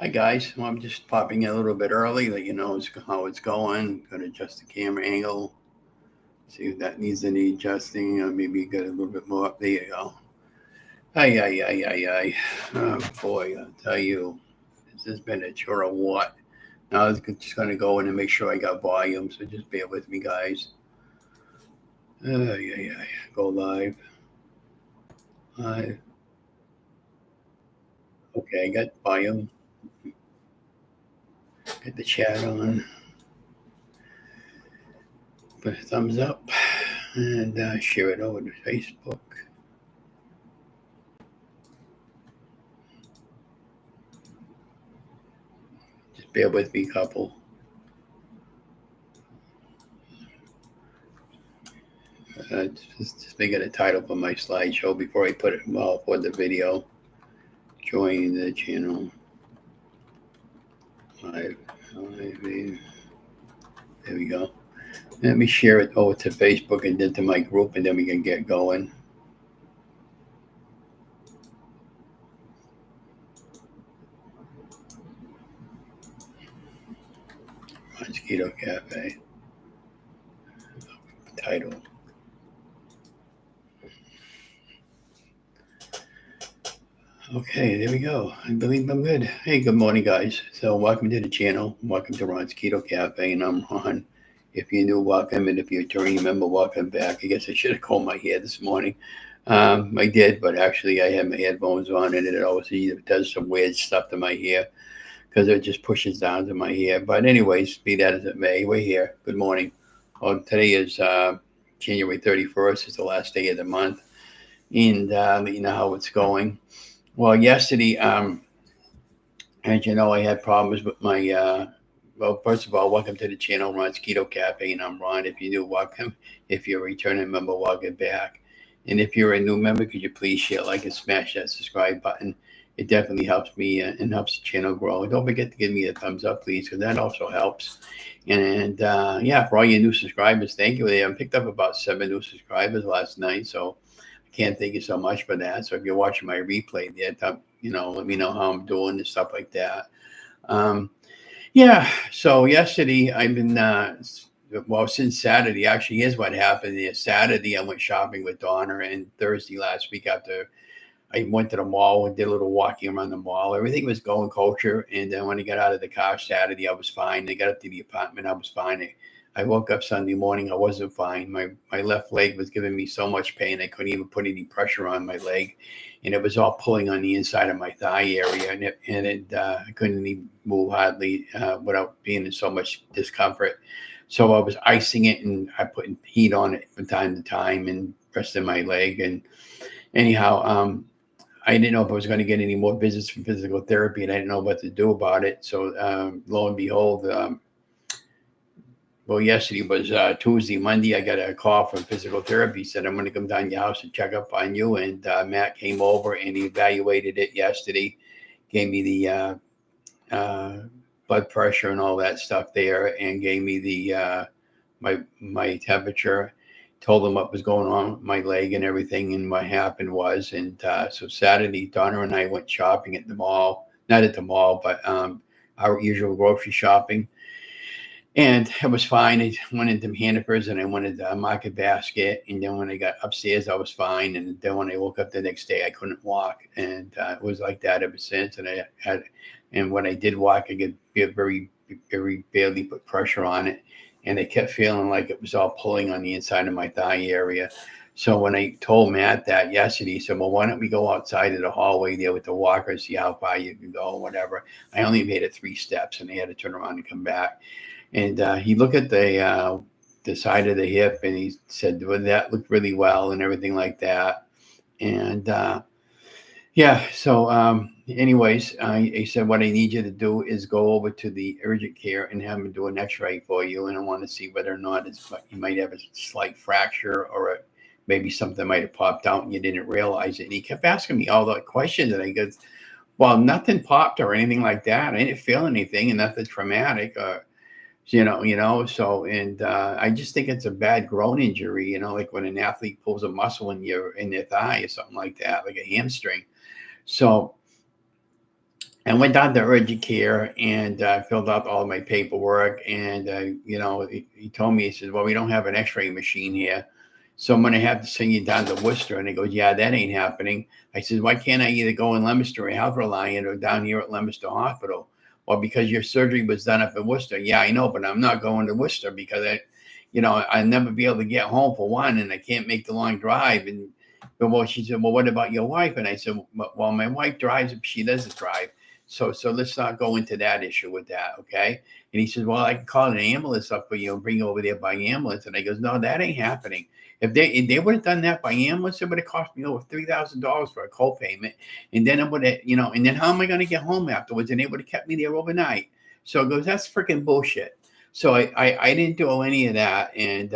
Hi guys, well, I'm just popping in a little bit early, let you know how it's going. Going to adjust the camera angle, see if that needs any adjusting, or maybe get a little bit more up. There you go. Ay, ay, ay, ay, ay. Oh boy, I'll tell you, this has been a chore of what. Now I'm just going to go in and make sure I got volume, so just bear with me, guys. Ay, ay, ay. Go live. Live. Okay, I got volume. Get the chat on. Put a thumbs up and share it over to Facebook. Just bear with me, couple. Just making a title for my slideshow before I put it for the video. Join the channel. Live. There we go. Let me share it over to Facebook and then to my group, and then we can get going. Keto Cafe. Title. Okay, there we go. I believe I'm good. Hey, good morning, guys. So welcome to the channel. Welcome to Ron's Keto Cafe, and I'm Ron. If you're new, welcome, and if you're a returning member, welcome back. I guess I should have combed my hair this morning. I did, but actually I had my headphones on, and it always does some weird stuff to my hair because it just pushes down to my hair. But anyways, be that as it may, we're here. Good morning. Well, today is January 31st. It's the last day of the month, and let you know how it's going. Well, yesterday, as you know, I had problems with my. Well, first of all, welcome to the channel, Ron's Keto Cafe, and I'm Ron. If you're new, welcome. If you're a returning member, welcome back. And if you're a new member, could you please share, like, and smash that subscribe button? It definitely helps me and helps the channel grow. And don't forget to give me a thumbs up, please, because that also helps. And yeah, for all you new subscribers, thank you. I picked up about 7 new subscribers last night, so I can't thank you so much for that. So if you're watching my replay there, let me know how I'm doing and stuff like that. Yeah, so yesterday I've been, since Saturday, actually, here's what happened. Saturday, I went shopping with Donna, and Thursday last week after I went to the mall and did a little walking around the mall. Everything was going kosher. And then when I got out of the car Saturday, I was fine. I got up to the apartment, I was fine. I woke up Sunday morning, I wasn't fine. My left leg was giving me so much pain, I couldn't even put any pressure on my leg. And it was all pulling on the inside of my thigh area. And I couldn't even move hardly without being in so much discomfort. So I was icing it, and I put heat on it from time to time and resting my leg. And anyhow, I didn't know if I was going to get any more visits from physical therapy, and I didn't know what to do about it. So lo and behold, yesterday was Tuesday. Monday, I got a call from physical therapy. Said, I'm going to come down to your house and check up on you. And Matt came over and he evaluated it yesterday, gave me the blood pressure and all that stuff there, and gave me the my temperature. Told him what was going on with my leg and everything, and what happened was. And so Saturday, Donna and I went shopping at the mall. Not at the mall, but our usual grocery shopping. And it was fine. I went into Hannaford's and I went into Market Basket. And then when I got upstairs, I was fine. And then when I woke up the next day, I couldn't walk. And it was like that ever since. And when I did walk, I could very, very barely put pressure on it. And I kept feeling like it was all pulling on the inside of my thigh area. So when I told Matt that yesterday, he said, well, why don't we go outside of the hallway there with the walker and see how far you can go, whatever. I only made it 3 steps, and I had to turn around and come back. And he looked at the side of the hip, and he said, well, that looked really well and everything like that. And yeah, so anyways, he said, what I need you to do is go over to the urgent care and have them do an x-ray for you. And I want to see whether or not you might have a slight fracture, or maybe something might have popped out and you didn't realize it. And he kept asking me all the questions, and I go, well, nothing popped or anything like that. I didn't feel anything, and nothing traumatic. So, and I just think it's a bad groin injury, like when an athlete pulls a muscle in their thigh or something like that, like a hamstring. So I went down to urgent care and filled out all my paperwork. And, he told me, he said, well, we don't have an x-ray machine here. So I'm going to have to send you down to Worcester. And he goes, yeah, that ain't happening. I said, why can't I either go in Leominster or Health Reliant or down here at Leominster Hospital? Well, because your surgery was done up in Worcester. Yeah, I know, but I'm not going to Worcester because I'll never be able to get home for one, and I can't make the long drive. And well, she said, well, what about your wife? And I said, well, my wife drives, but she doesn't drive. So let's not go into that issue with that, okay? And he says, well, I can call an ambulance up for you and bring you over there by ambulance. And I goes, no, that ain't happening. If they would have done that by ambulance, it would have cost me over $3,000 for a co-payment. And then it would have, and then how am I going to get home afterwards? And they would have kept me there overnight. So it goes, that's freaking bullshit. So I didn't do any of that. And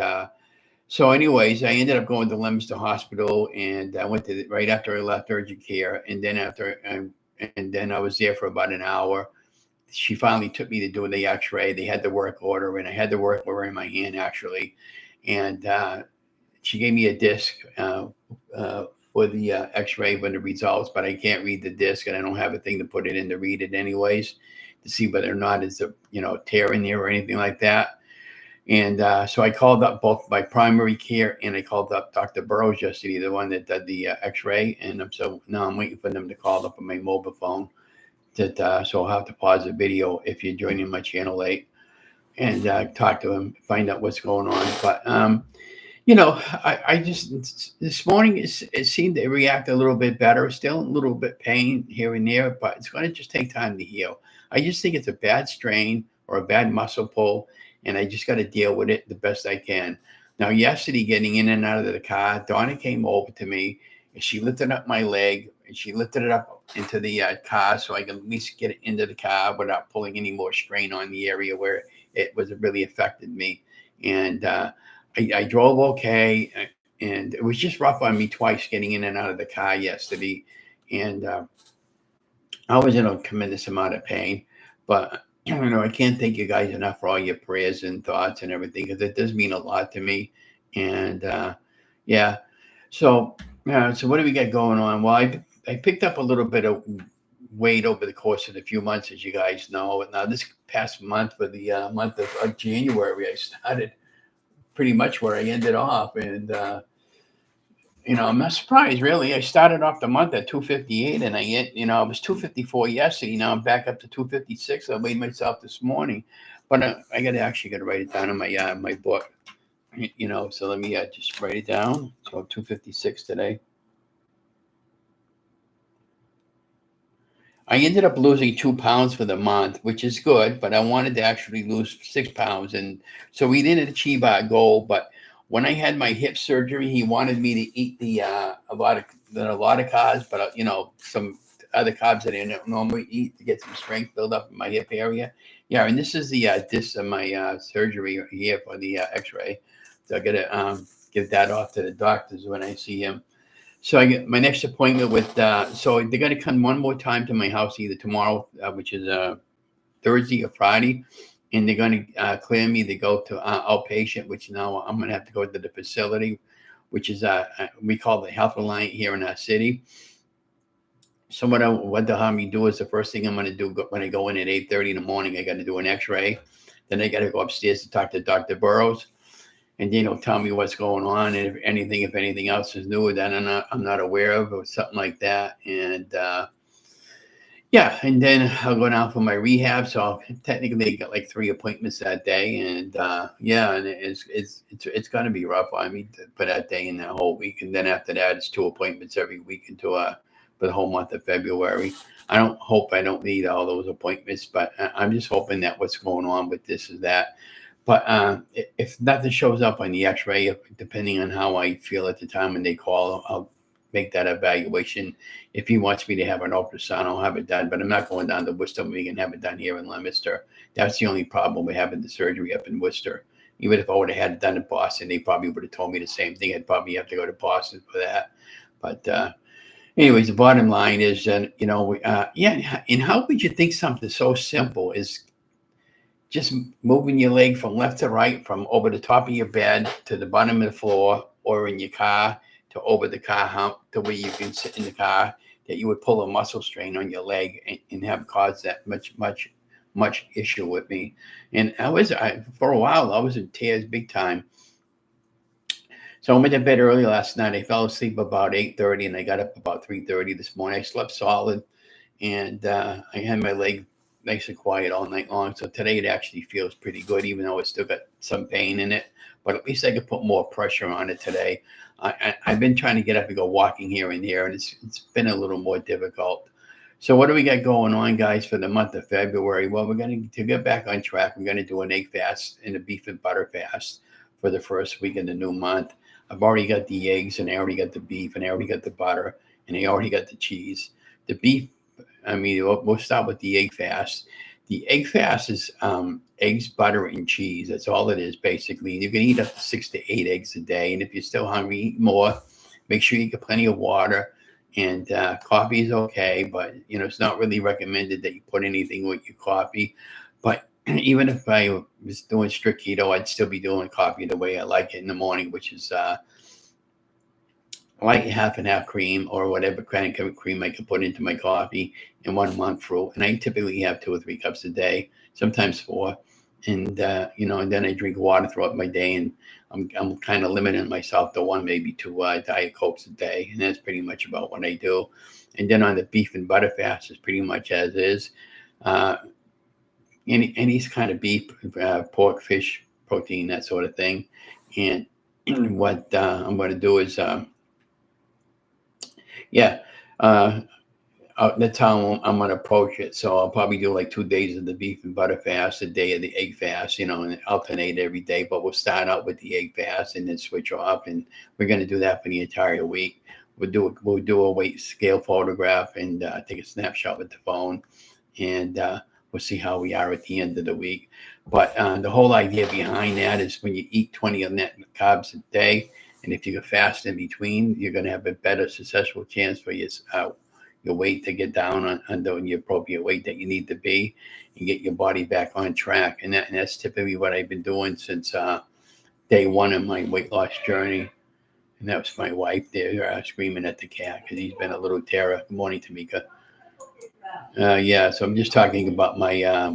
so anyways, I ended up going to Leominster Hospital, and I went to right after I left urgent care. And then I was there for about an hour. She finally took me to do the x-ray. They had the work order, and I had the work order in my hand, actually. And she gave me a disc for the x-ray when the results, but I can't read the disc, and I don't have a thing to put it in to read it anyways, to see whether or not it's a tear in there or anything like that. And so I called up both my primary care, and I called up Dr. Burrows yesterday, the one that did the x-ray. And so now I'm waiting for them to call up on my mobile phone. So I'll have to pause the video if you're joining my channel late, and talk to him, find out what's going on. But, I just, this morning it seemed to react a little bit better, still a little bit pain here and there, but it's going to just take time to heal. I just think it's a bad strain or a bad muscle pull, and I just got to deal with it the best I can. Now, yesterday, getting in and out of the car, Donna came over to me, and she lifted up my leg, and she lifted it up into the car so I can at least get it into the car without pulling any more strain on the area where it was really affected me. And I drove okay, and it was just rough on me twice getting in and out of the car yesterday. And I was in a tremendous amount of pain, but I can't thank you guys enough for all your prayers and thoughts and everything, because it does mean a lot to me. And yeah, so what do we got going on? Well, I picked up a little bit of weight over the course of the few months, as you guys know. And now this past month, for the month of January, I started pretty much where I ended off. And I'm not surprised, really. I started off the month at 258, and I was 254 yesterday. Now I'm back up to 256. I weighed myself this morning, but I got to write it down in my book. So let me just write it down. So 256 today. I ended up losing 2 pounds for the month, which is good, but I wanted to actually lose 6 pounds, and so we didn't achieve our goal. But when I had my hip surgery, he wanted me to eat a lot of carbs, but some other carbs that I don't normally eat to get some strength build up in my hip area. Yeah, and this is the disc of my surgery here for the X-ray. So I got to give that off to the doctors when I see him. So I get my next appointment with. So they're going to come one more time to my house either tomorrow, which is Thursday or Friday. And they're going to clear me to go to outpatient, which now I'm going to have to go to the facility, which is we call the Health Reliant here in our city. So what they'll have me do is the first thing I'm going to do when I go in at 8:30 in the morning, I got to do an X-ray. Then I got to go upstairs to talk to Dr. Burrows, and they'll tell me what's going on, and if anything else is new that I'm not aware of, or something like that. And yeah, and then I'll go down for my rehab. So I'll technically get like 3 appointments that day, and and it's going to be rough on me for that day and that whole week. And then after that, it's 2 appointments every week for the whole month of February. I don't need all those appointments, but I'm just hoping that what's going on with this is that. But if nothing shows up on the X-ray, depending on how I feel at the time when they call, I'll make that evaluation. If he wants me to have an ultrasound, I'll have it done. But I'm not going down to Worcester. We can have it done here in Leominster. That's the only problem with having the surgery up in Worcester. Even if I would have had it done in Boston, they probably would have told me the same thing. I'd probably have to go to Boston for that. But anyways, the bottom line is, and how could you think something so simple is just moving your leg from left to right, from over the top of your bed to the bottom of the floor, or in your car to over the car hump to where you can sit in the car that you would pull a muscle strain on your leg and have caused that much issue with me. And for a while, I was in tears big time. So I went to bed early last night. I fell asleep about 8:30 and I got up about 3:30 this morning. I slept solid and I had my leg nice and quiet all night long. So today it actually feels pretty good, even though it's still got some pain in it. But at least I could put more pressure on it today. I've been trying to get up and go walking here and there, and it's been a little more difficult. So what do we got going on, guys, for the month of February? Well, we're going to get back on track. We're going to do an egg fast and a beef and butter fast for the first week of the new month. I've already got the eggs, and I already got the beef, and I already got the butter, and I already got the cheese. The beef, we'll start with the egg fast. The egg fast is eggs, butter, and cheese. That's all it is, basically. You can eat up to 6 to 8 eggs a day. And if you're still hungry, eat more. Make sure you get plenty of water. And coffee is okay, but, it's not really recommended that you put anything with your coffee. But even if I was doing strict keto, I'd still be doing coffee the way I like it in the morning, which is like half and half cream or whatever kind of cream I can put into my coffee and 1 month fruit. And I typically have 2 or 3 cups a day, sometimes 4. And, and then I drink water throughout my day. And I'm kind of limiting myself to 1, maybe 2 Diet Cokes a day. And that's pretty much about what I do. And then on the beef and butter fast is pretty much as is. Any kind of beef, pork, fish, protein, that sort of thing. And what I'm going to do is, that's how I'm going to approach it. So I'll probably do like 2 days of the beef and butter fast, a day of the egg fast, and alternate every day. But we'll start out with the egg fast and then switch off. And we're going to do that for the entire week. We'll do a weight scale photograph and take a snapshot with the phone. And we'll see how we are at the end of the week. But the whole idea behind that is when you eat 20 net carbs a day, and if you can fast in between, you're going to have a better successful chance for your weight to get down on the appropriate weight that you need to be and get your body back on track. And that's typically what I've been doing since day 1 of my weight loss journey. And that was my wife there screaming at the cat because he's been a little terror. Good morning, Tamika. So I'm just talking about my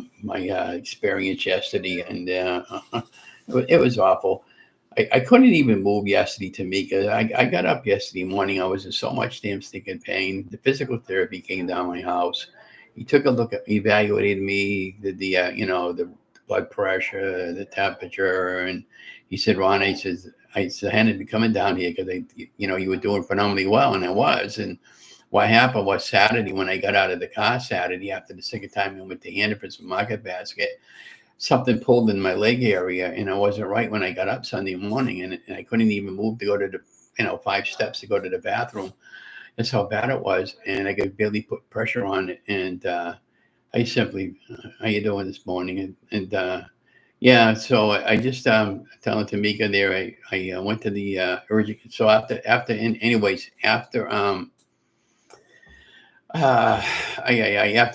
experience yesterday, and it was awful. I couldn't even move yesterday, Tamika. I got up yesterday morning. I was in so much damn stinking pain. The physical therapy came down my house. He took a look evaluated me, the blood pressure, the temperature, and he said, Ron, I hadn't been coming down here because you were doing phenomenally well, and I was. And what happened was Saturday, when I got out of the car Saturday after the second time I went to Hannaford's Market Basket, something pulled in my leg area, and I wasn't right when I got up Sunday morning, and I couldn't even move to go to the 5 steps to go to the bathroom. That's how bad it was, and I could barely put pressure on it. And I simply, how you doing this morning? So I just telling Tamika there, I went to the urgent. So after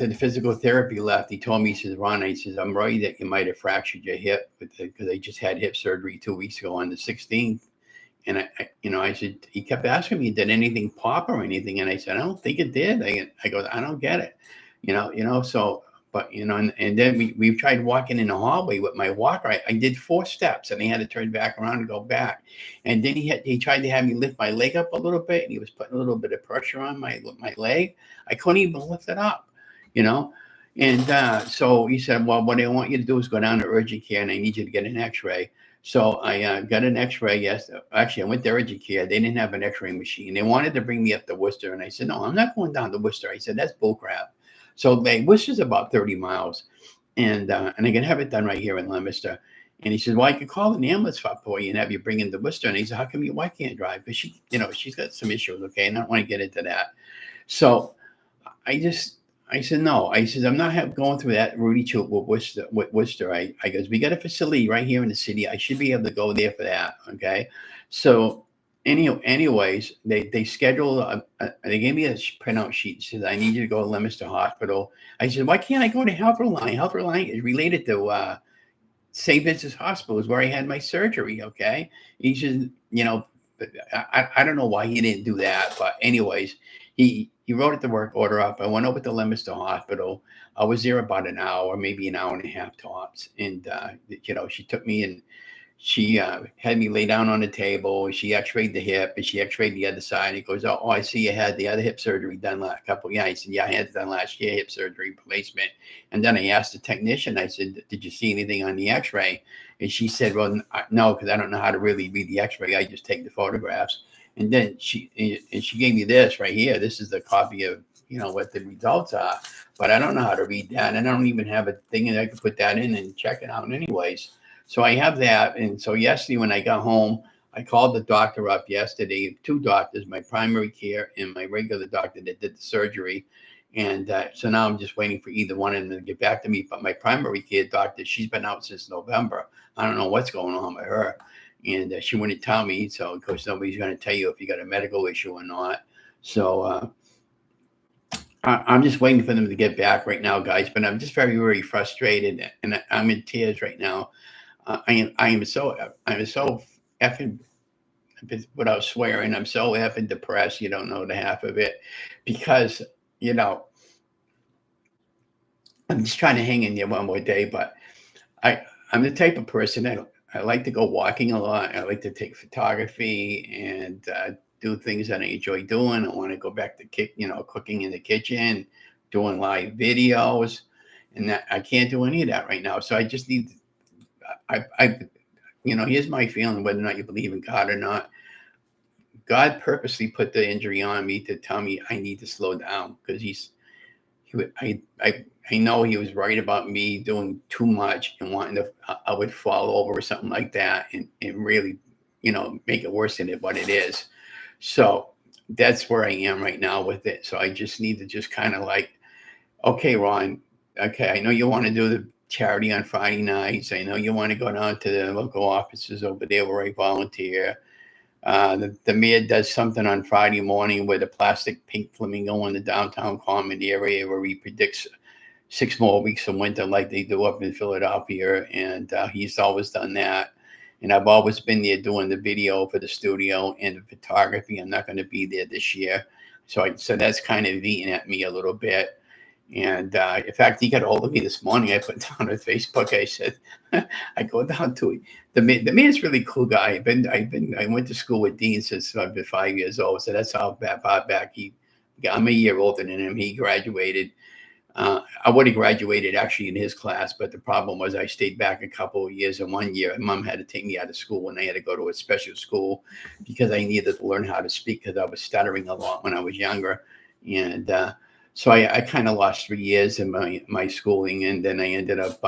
the physical therapy left, he told me, he says, Ron, he says, I'm worried that you might have fractured your hip because I just had hip surgery 2 weeks ago on the 16th. And I said, he kept asking me, did anything pop or anything? And I said, I don't think it did. I go, I don't get it, so, but, and then we've tried walking in the hallway with my walker. I did 4 steps and I had to turn back around and go back. And then he tried to have me lift my leg up a little bit, and he was putting a little bit of pressure on my leg. I couldn't even lift it up, And so he said, well, what I want you to do is go down to urgent care, and I need you to get an x-ray. So I got an x-ray. Yes. Actually, I went to urgent care. They didn't have an x-ray machine. They wanted to bring me up to Worcester. And I said, no, I'm not going down to Worcester. I said, that's bullcrap. So Worcester's about 30 miles. And I can have it done right here in Leominster. And he said, well, I could call an ambulance for you and have you bring in to Worcester. And he said, how come your wife can't drive? Because she's got some issues. Okay. And I don't want to get into that. So I said, no. I said, I'm not going through that Rudy Choop with Worcester. I goes, we got a facility right here in the city. I should be able to go there for that. Okay. So anyways, they scheduled, they gave me a printout sheet. Says, I need you to go to Leominster Hospital. I said, why can't I go to Healthline? Healthline is related to St. Vincent's Hospital, is where I had my surgery. Okay. He said, I don't know why he didn't do that. But anyways, he wrote it the work order up. I went over to Leominster Hospital. I was there about an hour, maybe an hour and a half tops. And, she took me and she had me lay down on the table. She x-rayed the hip and she x-rayed the other side. He goes, oh, I see you had the other hip surgery done last couple. Yeah, I said, yeah, I had it done last year, hip surgery replacement. And then I asked the technician, I said, did you see anything on the x-ray? And she said, well, no, because I don't know how to really read the x-ray. I just take the photographs. And then she gave me this right here. This is the copy of, what the results are. But I don't know how to read that. And I don't even have a thing that I could put that in and check it out anyways. So I have that. And so yesterday when I got home, I called the doctor up yesterday, 2 doctors, my primary care and my regular doctor that did the surgery. And so now I'm just waiting for either one of them to get back to me. But my primary care doctor, she's been out since November. I don't know what's going on with her. And she wouldn't tell me. So, of course, nobody's going to tell you if you got a medical issue or not. So I'm just waiting for them to get back right now, guys. But I'm just very, very frustrated. And I'm in tears right now. I am so effing, without swearing, I'm so effing depressed. You don't know the half of it, because I'm just trying to hang in there one more day. But I'm the type of person I like to go walking a lot. I like to take photography and do things that I enjoy doing. I want to go back to cooking in the kitchen, doing live videos, and that I can't do any of that right now. So I just need. Here's my feeling, whether or not you believe in God or not. God purposely put the injury on me to tell me I need to slow down, because I know he was right about me doing too much and wanting to, I would fall over or something like that and really, make it worse than what it is. So that's where I am right now with it. So I just need to just kind of like, okay, Ron, okay, I know you want to do the charity on Friday nights. I know you want to go down to the local offices over there where I volunteer. The mayor does something on Friday morning with a plastic pink flamingo in the downtown common area where he predicts 6 more weeks of winter like they do up in Philadelphia. And he's always done that. And I've always been there doing the video for the studio and the photography. I'm not going to be there this year. So that's kind of eating at me a little bit. And in fact, he got a hold of me this morning. I put down on Facebook. I said, I go down to the man's really cool guy. I went to school with Dean since I've been 5 years old. So that's how far back I'm a year older than him. He graduated. I would have graduated actually in his class, but the problem was I stayed back a couple of years. And 1 year, Mom had to take me out of school when I had to go to a special school because I needed to learn how to speak, because I was stuttering a lot when I was younger. And so I kind of lost 3 years in my schooling, and then I ended up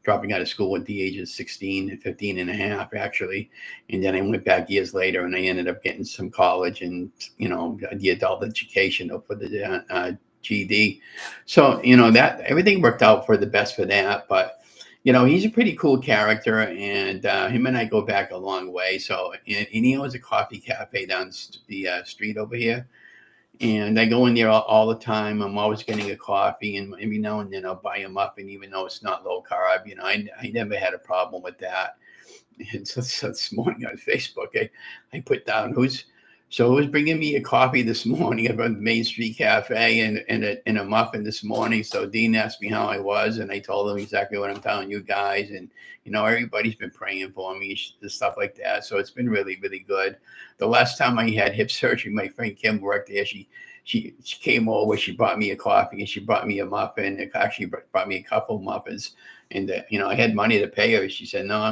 dropping out of school at the age of 15 and a half, actually. And then I went back years later, and I ended up getting some college and, the adult education for the GED. So, that everything worked out for the best for that. But, he's a pretty cool character, and him and I go back a long way. So, and he owns a coffee cafe down the street over here. And I go in there all the time. I'm always getting a coffee, and every now and then I'll buy him up. And even though it's not low carb, I never had a problem with that. And so this morning on Facebook, I put down who's bringing me a coffee this morning at the Main Street Cafe and a muffin this morning. So Dean asked me how I was, and I told him exactly what I'm telling you guys. And everybody's been praying for me, stuff like that. So it's been really, really good. The last time I had hip surgery, my friend Kim worked there. She came over. She brought me a coffee and she brought me a muffin. It actually brought me a couple of muffins. And I had money to pay her. She said, "No, I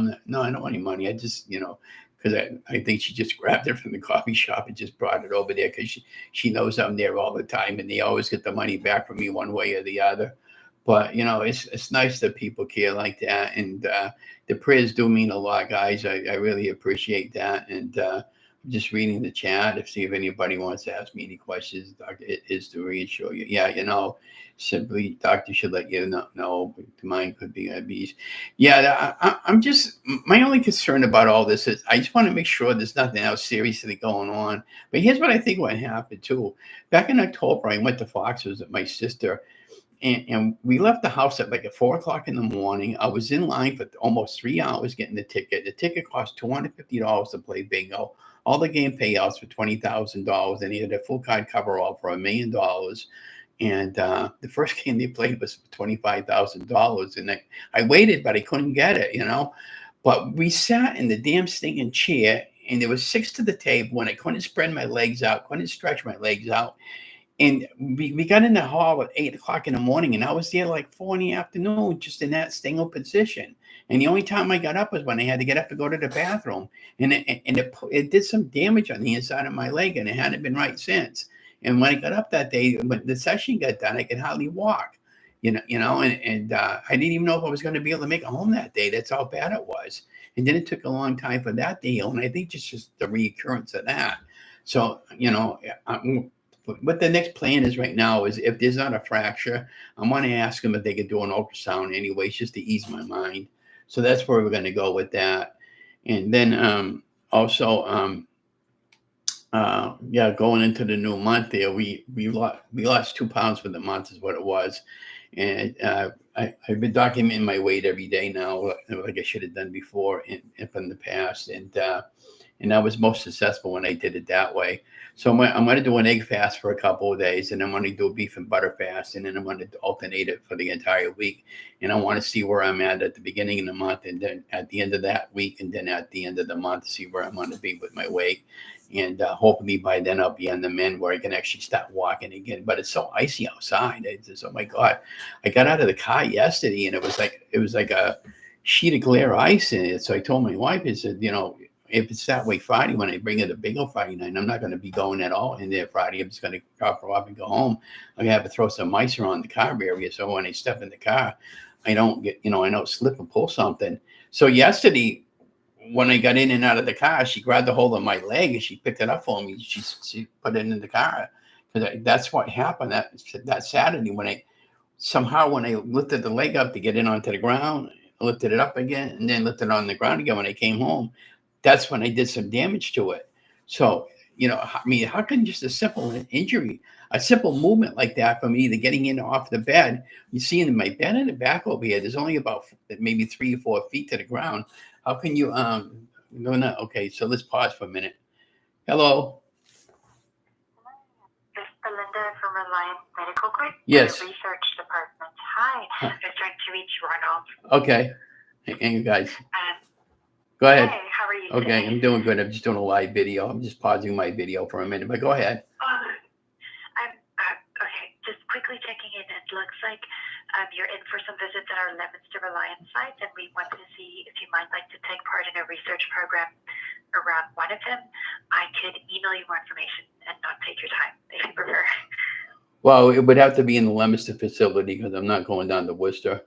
don't want any money. I just because I think she just grabbed it from the coffee shop and just brought it over there because she knows I'm there all the time, and they always get the money back from me one way or the other." But it's nice that people care like that, and the prayers do mean a lot, guys. I really appreciate that, and I'm just reading the chat to see if anybody wants to ask me any questions. Doctor, it is to reassure you. Yeah, simply doctor should let you know. Mine could be obese. Yeah, I'm just, my only concern about all this is I just want to make sure there's nothing else seriously going on. But here's what I think what happened too. Back in October, I went to Fox's with my sister. And we left the house at like 4 o'clock in the morning. I was in line for almost 3 hours getting the ticket. The ticket cost $250 to play bingo. all the game payouts for $20,000, and he had a full card coverall for $1 million. And the first game they played was $25,000, and I waited, but I couldn't get it, you know. But we sat in the damn stinking chair, and there was 6 to the table, and I couldn't spread my legs out, couldn't stretch my legs out. And we got in the hall at 8 o'clock in the morning, and I was there like 4 in the afternoon, just in that single position. And the only time I got up was when I had to get up to go to the bathroom. And it did some damage on the inside of my leg, and it hadn't been right since. And when I got up that day, when the session got done, I could hardly walk, and I didn't even know if I was going to be able to make it home that day. That's how bad it was. And then it took a long time for that to heal. And I think just the reoccurrence of that. So, what the next plan is right now is, if there's not a fracture, I want to ask them if they could do an ultrasound anyways, just to ease my mind. So that's where we're going to go with that. And then going into the new month there, we lost 2 pounds for the month is what it was. And I've been documenting my weight every day now, like I should have done before in the past. And I was most successful when I did it that way. So I'm going to do an egg fast for a couple of days, and I'm going to do a beef and butter fast, and then I'm going to alternate it for the entire week. And I want to see where I'm at the beginning of the month, and then at the end of that week, and then at the end of the month, see where I'm going to be with my weight. And hopefully by then I'll be on the mend where I can actually start walking again. But it's so icy outside. It's just, oh my God. I got out of the car yesterday, and it was like a sheet of clear ice in it. So I told my wife, I said, if it's that way Friday, when I bring it a big old Friday night, I'm not going to be going at all in there Friday. I'm just going to drop her off and go home. I'm going to have to throw some ice around the car area, so when I step in the car, I don't get, I don't slip and pull something. So yesterday, when I got in and out of the car, she grabbed a hold of my leg and she picked it up for me. She put it in the car. That's what happened that Saturday when I lifted the leg up to get it onto the ground, I lifted it up again, and then lifted it on the ground again when I came home. That's when I did some damage to it. So, how can just a simple injury, a simple movement like that from either getting in or off the bed, you see in my bed in the back over here, there's only about maybe 3 or 4 feet to the ground. How can you, no, okay, so let's pause for a minute. Hello. This is Belinda from Reliance Medical Group. Yes. The research department. Hi. I was trying to reach Ronald. Okay. Hey, you guys. Go ahead. Hey, how are you Okay, today? I'm doing good. I'm just doing a live video. I'm just pausing my video for a minute, but go ahead. Okay, just quickly checking in. It looks like you're in for some visits at our Leominster Reliance site, and we wanted to see if you might like to take part in a research program around one of them. I could email you more information and not take your time if you prefer. Well, it would have to be in the Leominster facility because I'm not going down to Worcester.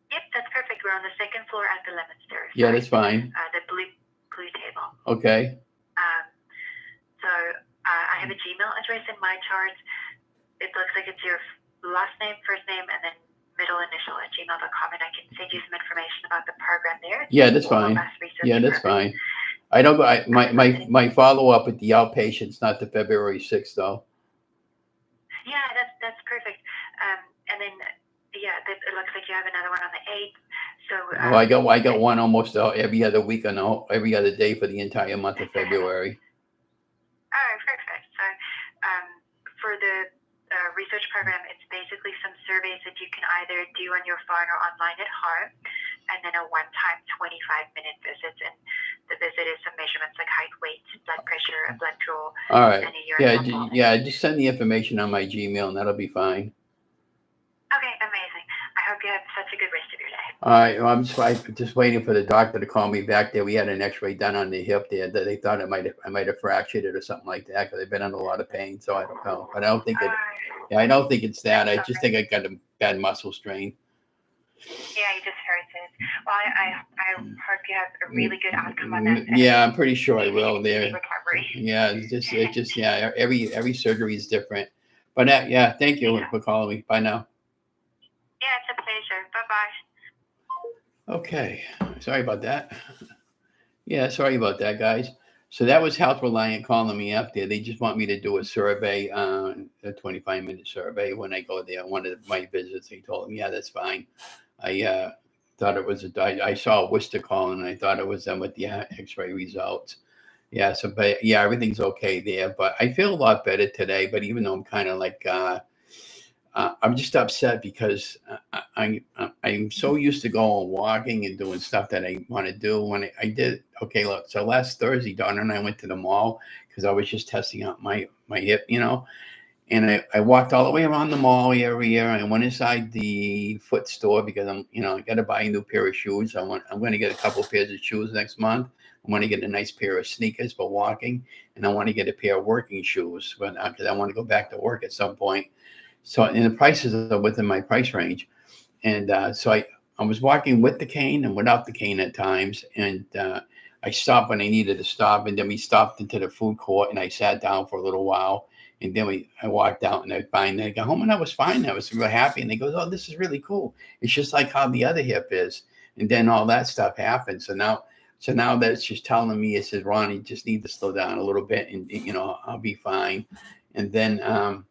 Yep, that's perfect. We're on the 2nd floor at the Leominster. Yeah, that's fine. The blue table. Okay. So I have a Gmail address in my chart. It looks like it's your last name, first name, and then middle initial at gmail.com, and I can send you some information about the program there. Yeah, that's fine. Yeah, that's fine. I don't go. My follow up with the outpatients, not the February 6th though. Yeah, that's perfect. And then it looks like you have another one on the 8th. So I got one almost every other week and every other day for the entire month of February. All right, perfect. So for the research program, it's basically some surveys that you can either do on your phone or online at home, and then a one-time 25-minute visit. And the visit is some measurements like height, weight, blood pressure, a blood draw. All right. And a urine sample. Just send the information on my Gmail, and that'll be fine. Okay, amazing. I hope you have such a good rest of your day. All right, well, I'm just waiting for the doctor to call me back there. We had an X-ray done on the hip there that they thought I might have fractured it or something like that because I've been in a lot of pain. So I don't know, but I don't think it. Yeah, I don't think it's that. I just think I got a bad muscle strain. Yeah, you just hurt it. Well, I hope you have a really good outcome on that. Yeah, I'm pretty sure I will there. Recovery. Yeah, it's just every surgery is different. But thank you for calling me. Bye now. Yeah, it's a pleasure. Bye-bye. Okay. Sorry about that. Yeah, sorry about that, guys. So that was Health Reliant calling me up there. They just want me to do a survey, a 25-minute survey when I go there. One of my visits, they told them, yeah, that's fine. I thought it was I saw Worcester calling, and I thought it was them with the X-ray results. Yeah. So, but yeah, everything's okay there. But I feel a lot better today. But even though I'm kind of like, I'm just upset because I'm so used to going walking and doing stuff that I want to do. When I did, okay, look, so last Thursday, Donna and I went to the mall because I was just testing out my hip, and I walked all the way around the mall area. I went inside the foot store because I got to buy a new pair of shoes. I'm going to get a couple pairs of shoes next month. I want to get a nice pair of sneakers for walking, and I want to get a pair of working shoes because I want to go back to work at some point. So, and the prices are within my price range. And so I was walking with the cane and without the cane at times. And I stopped when I needed to stop. And then we stopped into the food court and I sat down for a little while. And then I walked out and I was fine. Then I got home and I was fine. I was real happy. And they go, oh, this is really cool. It's just like how the other hip is. And then all that stuff happened. So now that's just telling me, it says, Ronnie, just need to slow down a little bit and, I'll be fine. And then,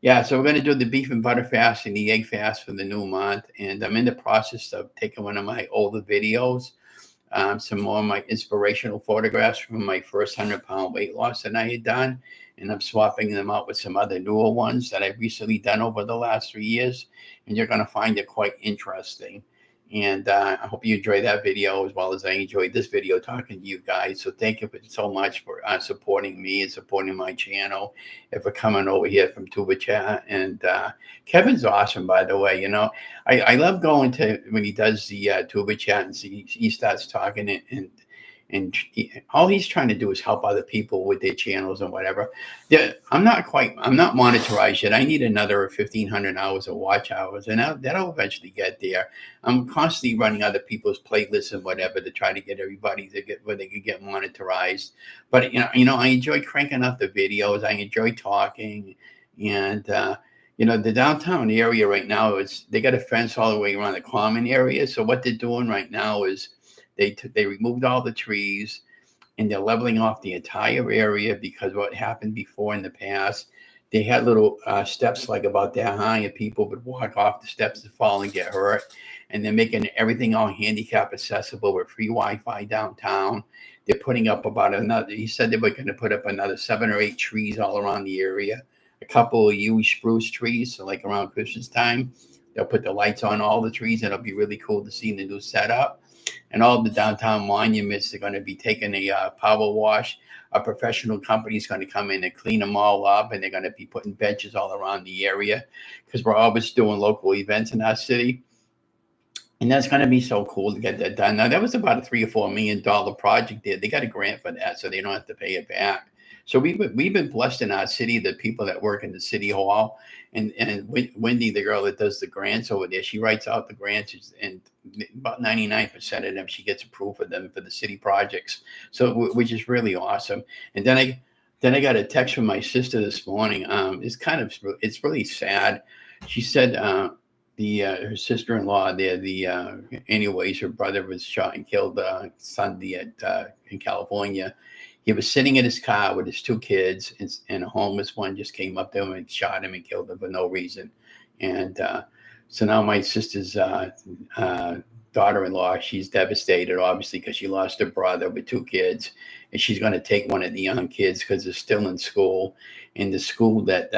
yeah, so we're going to do the beef and butter fast and the egg fast for the new month. And I'm in the process of taking one of my older videos, some more of my inspirational photographs from my first 100-pound weight loss that I had done. And I'm swapping them out with some other newer ones that I've recently done over the last 3 years. And you're going to find it quite interesting. And I hope you enjoy that video as well as I enjoyed this video talking to you guys. So thank you so much for supporting me and supporting my channel and for coming over here from Tuba Chat. And Kevin's awesome, by the way. I love going to when he does the Tuba Chat and he starts talking and all he's trying to do is help other people with their channels and whatever. Yeah, I'm not monetized yet. I need another 1,500 hours of watch hours, and that'll eventually get there. I'm constantly running other people's playlists and whatever to try to get everybody to get where they can get monetized. But I enjoy cranking out the videos. I enjoy talking, and the downtown area right now they got a fence all the way around the common area. So what they're doing right now is they removed all the trees and they're leveling off the entire area because what happened before in the past, they had little steps like about that high and people would walk off the steps and fall and get hurt. And they're making everything all handicap accessible with free Wi-Fi downtown. They're putting up he said they were going to put up another 7 or 8 trees all around the area. A couple of huge spruce trees, so like around Christmas time, they'll put the lights on all the trees and it'll be really cool to see the new setup. And all the downtown monuments are going to be taking a power wash. A professional company is going to come in and clean them all up, and they're going to be putting benches all around the area because we're always doing local events in our city. And that's going to be so cool to get that done. Now, that was about a $3 or $4 million project there. They got a grant for that, so they don't have to pay it back. So we've been blessed in our city, the people that work in the city hall, and Wendy, the girl that does the grants over there, she writes out the grants, and about 99% of them she gets approved for them for the city projects. So which is really awesome. And then I got a text from my sister this morning. It's really sad. She said her sister-in-law there, anyways, her brother was shot and killed Sunday in California. He was sitting in his car with his 2 kids, and a homeless one just came up to him and shot him and killed him for no reason. And so now my sister's daughter-in-law, she's devastated, obviously, because she lost her brother with 2 kids. And she's going to take one of the young kids because they're still in school. In the school where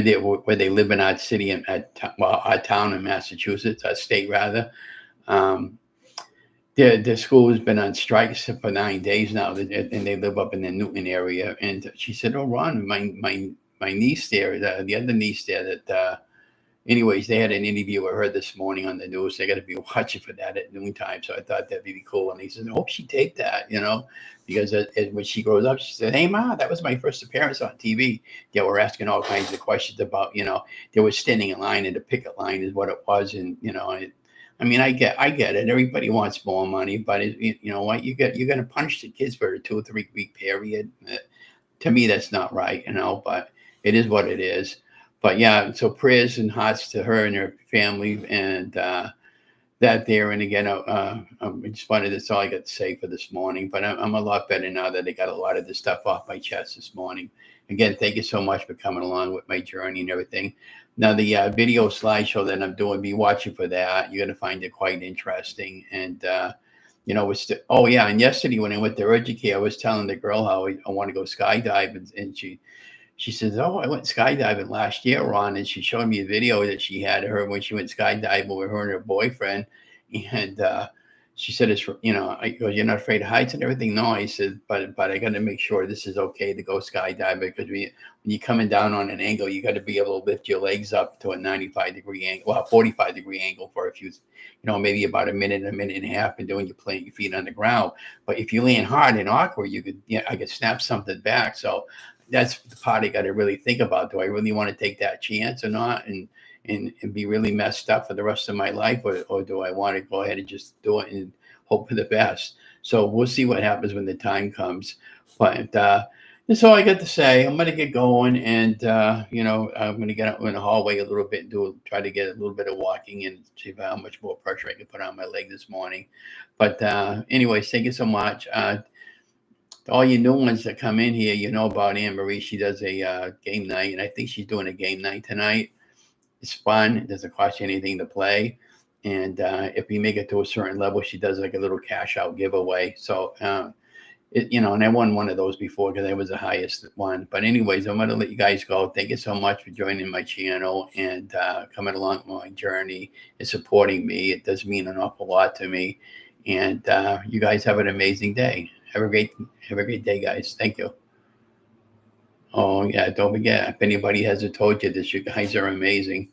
they live in our city, our town in Massachusetts, our state rather. The school has been on strike for 9 days now, and they live up in the Newton area. And she said, "Oh, Ron, my niece there, the other niece there, that anyways, they had an interview with her this morning on the news. They got to be watching for that at noontime." So I thought that'd be cool. And he said, "I hope she taped that, because when she grows up, she said, 'Hey, Ma, that was my first appearance on TV.'" They were asking all kinds of questions about, they were standing in line, and the picket line is what it was, and I get it. Everybody wants more money, but you know what? You're going to punish the kids for a 2 or 3 week period. To me, that's not right, but it is what it is. But yeah, so prayers and hearts to her and her family, and that there. And again, I just wanted, that's all I got to say for this morning. But I'm a lot better now that I got a lot of this stuff off my chest this morning. Again, thank you so much for coming along with my journey and everything. Now, the video slideshow that I'm doing, be watching for that. You're going to find it quite interesting. And oh yeah. And yesterday when I went to urgent care, I was telling the girl how I want to go skydiving, and she says, "Oh, I went skydiving last year, Ron," and she showed me a video that she had her when she went skydiving with her and her boyfriend, and she said, "It's I go, you're not afraid of heights and everything." No, I said, but I got to make sure this is okay to go skydiving, because when you're coming down on an angle, you got to be able to lift your legs up to a 95-degree angle, well, 45-degree angle for a few, maybe about a minute and a half, and doing your plant your feet on the ground. But if you land hard and awkward, I could snap something back. So that's the part I got to really think about. Do I really want to take that chance or not, and be really messed up for the rest of my life, or do I want to go ahead and just do it and hope for the best? So we'll see what happens when the time comes. But that's all I got to say. I'm going to get going, and I'm going to get out in the hallway a little bit and try to get a little bit of walking and see how much more pressure I can put on my leg this morning. But anyways, thank you so much. All you new ones that come in here, about Anne Marie. She does a game night, and I think she's doing a game night tonight. It's fun. It doesn't cost you anything to play. And if you make it to a certain level, she does like a little cash out giveaway. So, and I won one of those before because I was the highest one. But anyways, I'm going to let you guys go. Thank you so much for joining my channel and coming along my journey and supporting me. It does mean an awful lot to me. And you guys have an amazing day. Have a great day, guys. Thank you. Oh, yeah. Don't forget, if anybody hasn't told you this, you guys are amazing.